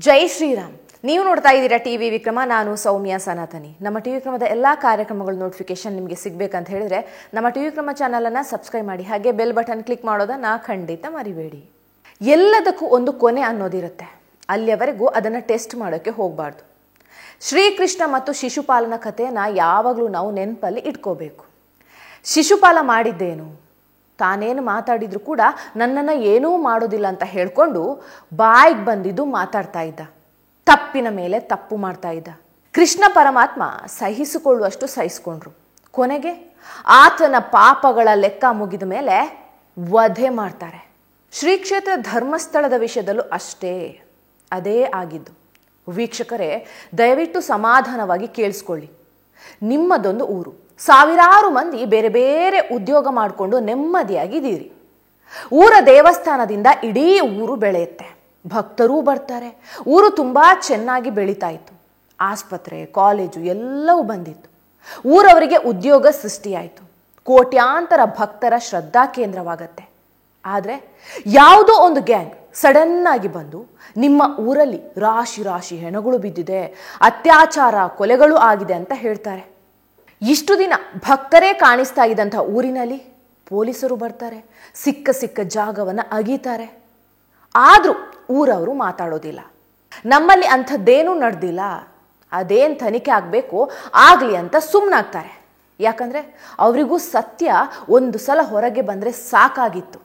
ಜೈ ಶ್ರೀರಾಮ್. ನೀವು ನೋಡ್ತಾ ಇದ್ದೀರಾ ಟಿವಿ ವಿಕ್ರಮ. ನಾನು ಸೌಮ್ಯ ಸನಾತನಿ. ನಮ್ಮ ಟಿವಿ ವಿಕ್ರಮದ ಎಲ್ಲ ಕಾರ್ಯಕ್ರಮಗಳ ನೋಟಿಫಿಕೇಶನ್ ನಿಮಗೆ ಸಿಗಬೇಕಂತ ಹೇಳಿದ್ರೆ ನಮ್ಮ ಟಿವಿ ವಿಕ್ರಮ ಚಾನಲನ್ನು ಸಬ್ಸ್ಕ್ರೈಬ್ ಮಾಡಿ, ಹಾಗೆ ಬೆಲ್ ಬಟನ್ ಕ್ಲಿಕ್ ಮಾಡೋದನ್ನ ಖಂಡಿತ ಮರಿಬೇಡಿ. ಎಲ್ಲದಕ್ಕೂ ಒಂದು ಕೊನೆ ಅನ್ನೋದಿರುತ್ತೆ, ಅಲ್ಲಿಯವರೆಗೂ ಅದನ್ನು ಟೆಸ್ಟ್ ಮಾಡೋಕ್ಕೆ ಹೋಗಬಾರ್ದು. ಶ್ರೀಕೃಷ್ಣ ಮತ್ತು ಶಿಶುಪಾಲನ ಕಥೆಯನ್ನು ಯಾವಾಗಲೂ ನಾವು ನೆನಪಲ್ಲಿ ಇಟ್ಕೋಬೇಕು. ಶಿಶುಪಾಲ ಮಾಡಿದ್ದೇನು? ತಾನೇನು ಮಾತಾಡಿದ್ರು ಕೂಡ ನನ್ನನ್ನು ಏನೂ ಮಾಡೋದಿಲ್ಲ ಅಂತ ಹೇಳ್ಕೊಂಡು ಬಾಯಿಗೆ ಬಂದಿದ್ದು ಮಾತಾಡ್ತಾ ಇದ್ದ. ತಪ್ಪಿನ ಮೇಲೆ ತಪ್ಪು ಮಾಡ್ತಾ ಇದ್ದ. ಕೃಷ್ಣ ಪರಮಾತ್ಮ ಸಹಿಸಿಕೊಳ್ಳುವಷ್ಟು ಸಹಿಸಿಕೊಂಡ್ರು. ಕೊನೆಗೆ ಆತನ ಪಾಪಗಳ ಲೆಕ್ಕ ಮುಗಿದ ಮೇಲೆ ವಧೆ ಮಾಡ್ತಾರೆ. ಶ್ರೀ ಕ್ಷೇತ್ರ ಧರ್ಮಸ್ಥಳದ ವಿಷಯದಲ್ಲೂ ಅಷ್ಟೇ, ಅದೇ ಆಗಿದ್ದು. ವೀಕ್ಷಕರೇ, ದಯವಿಟ್ಟು ಸಮಾಧಾನವಾಗಿ ಕೇಳಿಸ್ಕೊಳ್ಳಿ. ನಿಮ್ಮದೊಂದು ಊರು, ಸಾವಿರಾರು ಮಂದಿ ಬೇರೆ ಬೇರೆ ಉದ್ಯೋಗ ಮಾಡಿಕೊಂಡು ನೆಮ್ಮದಿಯಾಗಿದ್ದೀರಿ. ಊರ ದೇವಸ್ಥಾನದಿಂದ ಇಡೀ ಊರು ಬೆಳೆಯುತ್ತೆ, ಭಕ್ತರೂ ಬರ್ತಾರೆ. ಊರು ತುಂಬ ಚೆನ್ನಾಗಿ ಬೆಳೀತಾ ಇತ್ತು. ಆಸ್ಪತ್ರೆ, ಕಾಲೇಜು ಎಲ್ಲವೂ ಬಂದಿತ್ತು. ಊರವರಿಗೆ ಉದ್ಯೋಗ ಸೃಷ್ಟಿಯಾಯಿತು. ಕೋಟ್ಯಾಂತರ ಭಕ್ತರ ಶ್ರದ್ಧಾ ಕೇಂದ್ರವಾಗತ್ತೆ. ಆದರೆ ಯಾವುದೋ ಒಂದು ಗ್ಯಾಂಗ್ ಸಡನ್ನಾಗಿ ಬಂದು ನಿಮ್ಮ ಊರಲ್ಲಿ ರಾಶಿ ರಾಶಿ ಹೆಣಗಳು ಬಿದ್ದಿದೆ, ಅತ್ಯಾಚಾರ ಕೊಲೆಗಳು ಆಗಿದೆ ಅಂತ ಹೇಳ್ತಾರೆ. ಇಷ್ಟು ದಿನ ಭಕ್ತರೇ ಕಾಣಿಸ್ತಾ ಇದ್ದಂಥ ಊರಿನಲ್ಲಿ ಪೊಲೀಸರು ಬರ್ತಾರೆ, ಸಿಕ್ಕ ಸಿಕ್ಕ ಜಾಗವನ್ನು ಅಗೀತಾರೆ. ಆದರೂ ಊರವರು ಮಾತಾಡೋದಿಲ್ಲ. ನಮ್ಮಲ್ಲಿ ಅಂಥದ್ದೇನೂ ನಡೆದಿಲ್ಲ, ಅದೇನು ತನಿಖೆ ಆಗಬೇಕು ಆಗಲಿ ಅಂತ ಸುಮ್ಮನಾಗ್ತಾರೆ. ಯಾಕಂದರೆ ಅವರಿಗೂ ಸತ್ಯ ಒಂದು ಸಲ ಹೊರಗೆ ಬಂದರೆ ಸಾಕಾಗಿತ್ತು.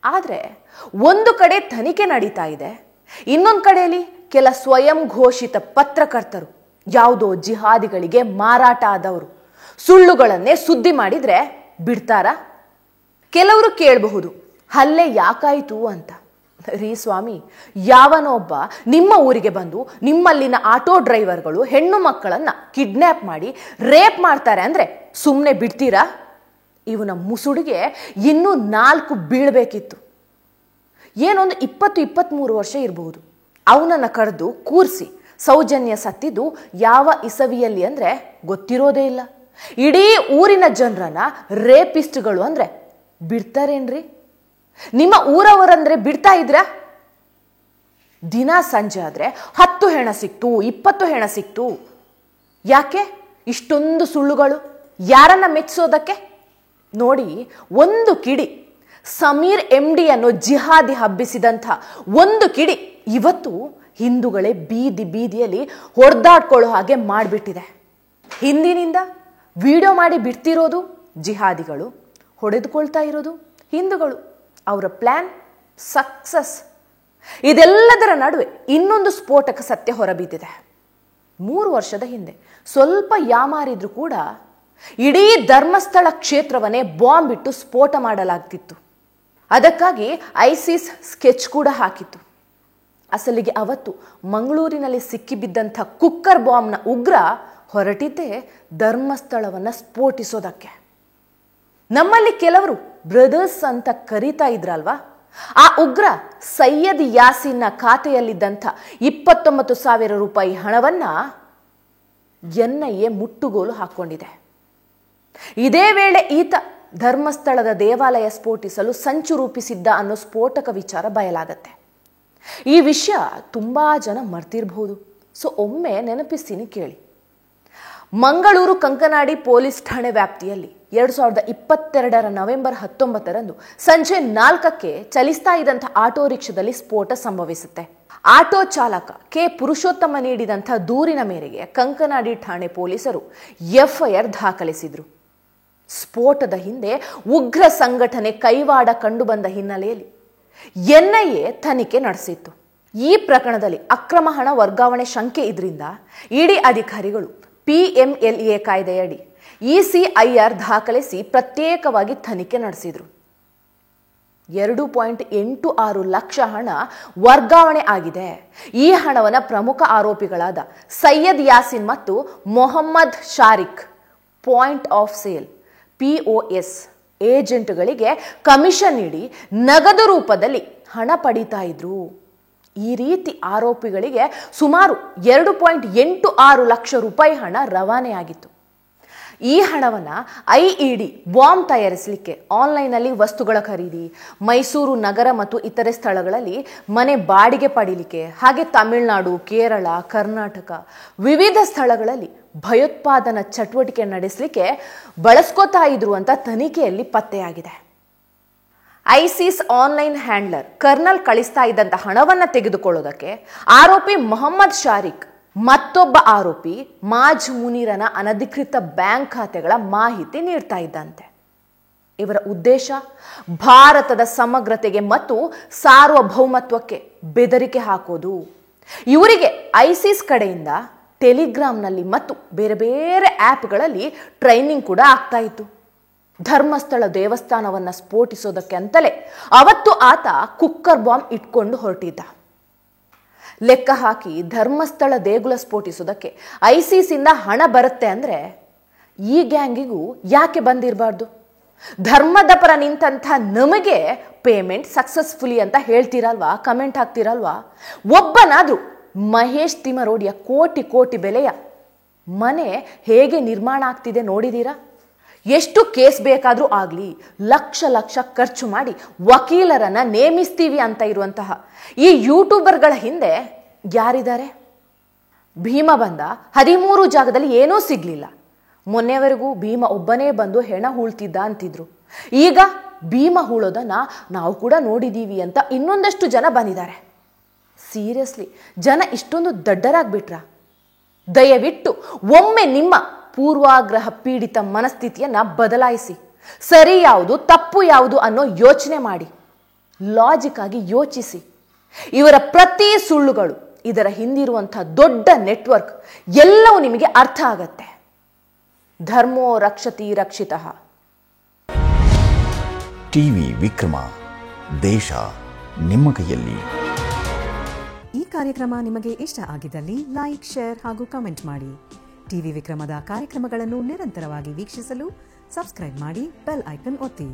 ಆದರೆ ಒಂದು ಕಡೆ ತನಿಖೆ ನಡೀತಾ ಇದೆ, ಇನ್ನೊಂದು ಕಡೆಯಲ್ಲಿ ಕೆಲ ಸ್ವಯಂ ಘೋಷಿತ ಪತ್ರಕರ್ತರು, ಯಾವುದೋ ಜಿಹಾದಿಗಳಿಗೆ ಮಾರಾಟ ಆದವರು ಸುಳ್ಳುಗಳನ್ನೇ ಸುದ್ದಿ ಮಾಡಿದ್ರೆ ಬಿಡ್ತಾರಾ? ಕೆಲವರು ಕೇಳಬಹುದು, ಹಲ್ಲೆ ಯಾಕಾಯಿತು ಅಂತ. ರೀ ಸ್ವಾಮಿ, ಯಾವನೊಬ್ಬ ನಿಮ್ಮ ಊರಿಗೆ ಬಂದು ನಿಮ್ಮಲ್ಲಿನ ಆಟೋ ಡ್ರೈವರ್ಗಳು ಹೆಣ್ಣು ಮಕ್ಕಳನ್ನ ಕಿಡ್ನ್ಯಾಪ್ ಮಾಡಿ ರೇಪ್ ಮಾಡ್ತಾರೆ ಅಂದ್ರೆ ಸುಮ್ಮನೆ ಬಿಡ್ತೀರಾ? ಇವನ ಮುಸುಡಿಗೆ ಇನ್ನೂ 4 ಬೀಳಬೇಕಿತ್ತು. ಏನೊಂದು 20-23 ವರ್ಷ ಇರಬಹುದು. ಅವನನ್ನು ಕರೆದು ಕೂರಿಸಿ ಸೌಜನ್ಯ ಸತ್ತಿದ್ದು ಯಾವ ಇಸವಿಯಲ್ಲಿ ಅಂದರೆ ಗೊತ್ತಿರೋದೇ ಇಲ್ಲ. ಇಡೀ ಊರಿನ ಜನರನ್ನ ರೇಪಿಸ್ಟ್ಗಳು ಅಂದರೆ ಬಿಡ್ತಾರೇನ್ರಿ? ನಿಮ್ಮ ಊರವರಂದ್ರೆ ಬಿಡ್ತಾ ಇದ್ರಾ? ದಿನ ಸಂಜೆ ಆದರೆ 10 ಹೆಣ ಸಿಕ್ತು, 20 ಹೆಣ ಸಿಕ್ತು. ಯಾಕೆ ಇಷ್ಟೊಂದು ಸುಳ್ಳುಗಳು? ಯಾರನ್ನ ಮೆಚ್ಚಿಸೋದಕ್ಕೆ? ನೋಡಿ, ಒಂದು ಕಿಡಿ ಸಮೀರ್ MD ಅನ್ನೋ ಜಿಹಾದಿ ಹಬ್ಬಿಸಿದಂಥ ಒಂದು ಕಿಡಿ ಇವತ್ತು ಹಿಂದೂಗಳೇ ಬೀದಿ ಬೀದಿಯಲ್ಲಿ ಹೊಡೆದಾಡ್ಕೊಳ್ಳೋ ಹಾಗೆ ಮಾಡಿಬಿಟ್ಟಿದೆ. ಹಿಂದಿನಿಂದ ವಿಡಿಯೋ ಮಾಡಿ ಬಿಡ್ತಿರೋದು ಜಿಹಾದಿಗಳು, ಹೊಡೆದುಕೊಳ್ತಾ ಇರೋದು ಹಿಂದೂಗಳು. ಅವರ ಪ್ಲ್ಯಾನ್ ಸಕ್ಸಸ್. ಇದೆಲ್ಲದರ ನಡುವೆ ಇನ್ನೊಂದು ಸ್ಫೋಟಕ ಸತ್ಯ ಹೊರಬಿದ್ದಿದೆ. 3 ವರ್ಷದ ಹಿಂದೆ ಸ್ವಲ್ಪ ಯಾಮಾರಿದ್ರು ಕೂಡ ಇಡೀ ಧರ್ಮಸ್ಥಳ ಕ್ಷೇತ್ರವನ್ನೇ ಬಾಂಬ್ ಇಟ್ಟು ಸ್ಫೋಟ ಮಾಡಲಾಗ್ತಿತ್ತು. ಅದಕ್ಕಾಗಿ ಐಸಿಸ್ ಸ್ಕೆಚ್ ಕೂಡ ಹಾಕಿತ್ತು. ಅಸಲಿಗೆ ಅವತ್ತು ಮಂಗಳೂರಿನಲ್ಲಿ ಸಿಕ್ಕಿಬಿದ್ದಂಥ ಕುಕ್ಕರ್ ಬಾಂಬ್ನ ಉಗ್ರ ಹೊರಟಿದ್ದೇ ಧರ್ಮಸ್ಥಳವನ್ನು ಸ್ಫೋಟಿಸೋದಕ್ಕೆ. ನಮ್ಮಲ್ಲಿ ಕೆಲವರು ಬ್ರದರ್ಸ್ ಅಂತ ಕರೀತಾ ಇದ್ರಲ್ವಾ, ಆ ಉಗ್ರ ಸೈಯದ್ ಯಾಸಿನ್ನ ಖಾತೆಯಲ್ಲಿದ್ದಂಥ 29,000 ರೂಪಾಯಿ ಹಣವನ್ನ NIA ಮುಟ್ಟುಗೋಲು ಹಾಕೊಂಡಿದೆ. ಇದೇ ವೇಳೆ ಈತ ಧರ್ಮಸ್ಥಳದ ದೇವಾಲಯ ಸ್ಫೋಟಿಸಲು ಸಂಚು ರೂಪಿಸಿದ್ದ ಅನ್ನೋ ಸ್ಫೋಟಕ ವಿಚಾರ ಬಯಲಾಗತ್ತೆ. ಈ ವಿಷಯ ತುಂಬಾ ಜನ ಮರ್ತಿರಬಹುದು. ಸೊ ಒಮ್ಮೆ ನೆನಪಿಸ್ತೀನಿ ಕೇಳಿ. ಮಂಗಳೂರು ಕಂಕನಾಡಿ ಪೊಲೀಸ್ ಠಾಣೆ ವ್ಯಾಪ್ತಿಯಲ್ಲಿ 2022 ನವೆಂಬರ್ 19ರಂದು ಸಂಜೆ 4ಕ್ಕೆ ಚಲಿಸ್ತಾ ಇದ್ದಂಥ ಆಟೋ ರಿಕ್ಷಾದಲ್ಲಿ ಸ್ಫೋಟ ಸಂಭವಿಸುತ್ತೆ. ಆಟೋ ಚಾಲಕ ಕೆ ಪುರುಷೋತ್ತಮ ನೀಡಿದಂಥ ದೂರಿನ ಮೇರೆಗೆ ಕಂಕನಾಡಿ ಠಾಣೆ ಪೊಲೀಸರು FIR ದಾಖಲಿಸಿದ್ರು. ಸ್ಫೋಟದ ಹಿಂದೆ ಉಗ್ರ ಸಂಘಟನೆ ಕೈವಾಡ ಕಂಡುಬಂದ ಹಿನ್ನೆಲೆಯಲ್ಲಿ NIA ತನಿಖೆ ನಡೆಸಿತ್ತು. ಈ ಪ್ರಕರಣದಲ್ಲಿ ಅಕ್ರಮ ಹಣ ವರ್ಗಾವಣೆ ಶಂಕೆ ಇದರಿಂದ ಇಡಿ ಅಧಿಕಾರಿಗಳು PMLA ಕಾಯ್ದೆಯಡಿ ECIR ದಾಖಲಿಸಿ ಪ್ರತ್ಯೇಕವಾಗಿ ತನಿಖೆ ನಡೆಸಿದ್ರು. 2.86 ಲಕ್ಷ ಹಣ ವರ್ಗಾವಣೆ ಆಗಿದೆ. ಈ ಹಣವನ್ನು ಪ್ರಮುಖ ಆರೋಪಿಗಳಾದ ಸೈಯದ್ ಯಾಸಿನ್ ಮತ್ತು Mohammed Shariq point of sale POS ಏಜೆಂಟ್ಗಳಿಗೆ ಕಮಿಷನ್ ನೀಡಿ ನಗದು ರೂಪದಲ್ಲಿ ಹಣ ಪಡೀತಾ ಇದ್ರು. ಈ ರೀತಿ ಆರೋಪಿಗಳಿಗೆ ಸುಮಾರು 2.86 ಲಕ್ಷ ರೂಪಾಯಿ ಹಣ ರವಾನೆಯಾಗಿತ್ತು. ಈ ಹಣವನ್ನು IED ಬಾಂಬ್ ತಯಾರಿಸಲಿಕ್ಕೆ ಆನ್ಲೈನ್ನಲ್ಲಿ ವಸ್ತುಗಳ ಖರೀದಿ, ಮೈಸೂರು ನಗರ ಮತ್ತು ಇತರೆ ಸ್ಥಳಗಳಲ್ಲಿ ಮನೆ ಬಾಡಿಗೆ ಪಡೀಲಿಕ್ಕೆ, ಹಾಗೆ ತಮಿಳುನಾಡು, ಕೇರಳ, ಕರ್ನಾಟಕ ವಿವಿಧ ಸ್ಥಳಗಳಲ್ಲಿ ಭಯೋತ್ಪಾದನಾ ಚಟುವಟಿಕೆ ನಡೆಸಲಿಕ್ಕೆ ಬಳಸ್ಕೋತಾ ಇದ್ರು ಅಂತ ತನಿಖೆಯಲ್ಲಿ ಪತ್ತೆಯಾಗಿದೆ. ಐಸಿಸ್ ಆನ್ಲೈನ್ ಹ್ಯಾಂಡ್ಲರ್ ಕರ್ನಲ್ ಕಳಿಸ್ತಾ ಇದ್ದಂತ ಹಣವನ್ನು ತೆಗೆದುಕೊಳ್ಳೋದಕ್ಕೆ ಆರೋಪಿ ಮೊಹಮ್ಮದ್ ಶಾರಿಕ್ ಮತ್ತೊಬ್ಬ ಆರೋಪಿ ಮಾಜ್ ಮುನೀರನ ಅನಧಿಕೃತ ಬ್ಯಾಂಕ್ ಖಾತೆಗಳ ಮಾಹಿತಿ ನೀಡ್ತಾ ಇದ್ದಂತೆ. ಇವರ ಉದ್ದೇಶ ಭಾರತದ ಸಮಗ್ರತೆಗೆ ಮತ್ತು ಸಾರ್ವಭೌಮತ್ವಕ್ಕೆ ಬೆದರಿಕೆ ಹಾಕೋದು. ಇವರಿಗೆ ಐಸಿಸ್ ಕಡೆಯಿಂದ ಟೆಲಿಗ್ರಾಮ್ನಲ್ಲಿ ಮತ್ತು ಬೇರೆ ಬೇರೆ ಆ್ಯಪ್ಗಳಲ್ಲಿ ಟ್ರೈನಿಂಗ್ ಕೂಡ ಆಗ್ತಾ ಇತ್ತು. ಧರ್ಮಸ್ಥಳ ದೇವಸ್ಥಾನವನ್ನು ಸ್ಫೋಟಿಸೋದಕ್ಕೆ ಅಂತಲೇ ಅವತ್ತು ಆತ ಕುಕ್ಕರ್ ಬಾಂಬ್ ಇಟ್ಕೊಂಡು ಹೊರಟಿದ್ದ. ಲೆಕ್ಕ ಹಾಕಿ ಧರ್ಮಸ್ಥಳ ದೇಗುಲ ಸ್ಫೋಟಿಸೋದಕ್ಕೆ ಐಸಿಸಿಂದ ಹಣ ಬರುತ್ತೆ ಅಂದರೆ ಈ ಗ್ಯಾಂಗಿಗೂ ಯಾಕೆ ಬಂದಿರಬಾರ್ದು? ಧರ್ಮದ ಪರ ನಿಂತಹ ನಮಗೆ ಪೇಮೆಂಟ್ ಸಕ್ಸಸ್ಫುಲಿ ಅಂತ ಹೇಳ್ತೀರಲ್ವಾ, ಕಮೆಂಟ್ ಹಾಕ್ತಿರಲ್ವಾ? ಒಬ್ಬನಾದ್ರೂ ಮಹೇಶ್ ತಿಮರೋಡಿಯ ಕೋಟಿ ಕೋಟಿ ಬೆಲೆಯ ಮನೆ ಹೇಗೆ ನಿರ್ಮಾಣ ಆಗ್ತಿದೆ ನೋಡಿದೀರಾ? ಎಷ್ಟು ಕೇಸ್ ಬೇಕಾದರೂ ಆಗಲಿ ಲಕ್ಷ ಲಕ್ಷ ಖರ್ಚು ಮಾಡಿ ವಕೀಲರನ್ನ ನೇಮಿಸ್ತೀವಿ ಅಂತ ಇರುವಂತಹ ಈ ಯೂಟ್ಯೂಬರ್ಗಳ ಹಿಂದೆ ಯಾರಿದ್ದಾರೆ? ಭೀಮ ಬಂದ 13 ಜಾಗದಲ್ಲಿ ಏನೂ ಸಿಗ್ಲಿಲ್ಲ. ಮೊನ್ನೆವರೆಗೂ ಭೀಮ ಒಬ್ಬನೇ ಬಂದು ಹೆಣ ಹೂಳ್ತಿದ್ದ ಅಂತಿದ್ರು. ಈಗ ಭೀಮ ಹೂಳೋದನ್ನ ನಾವು ಕೂಡ ನೋಡಿದೀವಿ ಅಂತ ಇನ್ನೊಂದಷ್ಟು ಜನ ಬಂದಿದ್ದಾರೆ. ಸೀರಿಯಸ್ಲಿ ಜನ ಇಷ್ಟೊಂದು ದಡ್ಡರಾಗ್ಬಿಟ್ರ? ದಯವಿಟ್ಟು ಒಮ್ಮೆ ನಿಮ್ಮ ಪೂರ್ವಾಗ್ರಹ ಪೀಡಿತ ಮನಸ್ಥಿತಿಯನ್ನ ಬದಲಾಯಿಸಿ. ಸರಿ ಯಾವುದು ತಪ್ಪು ಯಾವುದು ಅನ್ನೋ ಯೋಚನೆ ಮಾಡಿ, ಲಾಜಿಕ್ ಆಗಿ ಯೋಚಿಸಿ. ಇವರ ಪ್ರತಿ ಸುಳ್ಳುಗಳು, ಇದರ ಹಿಂದಿರುವಂತಹ ದೊಡ್ಡ ನೆಟ್ವರ್ಕ್ ಎಲ್ಲವೂ ನಿಮಗೆ ಅರ್ಥ ಆಗತ್ತೆ. ಧರ್ಮೋ ರಕ್ಷತಿ ರಕ್ಷಿತಃ. ಟಿವಿ ವಿಕ್ರಮ, ದೇಶ ನಿಮ್ಮ ಕೈಯಲ್ಲಿ. ಈ ಕಾರ್ಯಕ್ರಮ ನಿಮಗೆ ಇಷ್ಟ ಆಗಿದ್ದಲ್ಲಿ ಲೈಕ್, ಶೇರ್ ಹಾಗೂ ಕಮೆಂಟ್ ಮಾಡಿ. ಟಿವಿ ವಿಕ್ರಮದ ಕಾರ್ಯಕ್ರಮಗಳನ್ನು ನಿರಂತರವಾಗಿ ವೀಕ್ಷಿಸಲು ಸಬ್ಸ್ಕ್ರೈಬ್ ಮಾಡಿ, ಬೆಲ್ ಐಕನ್ ಒತ್ತಿ.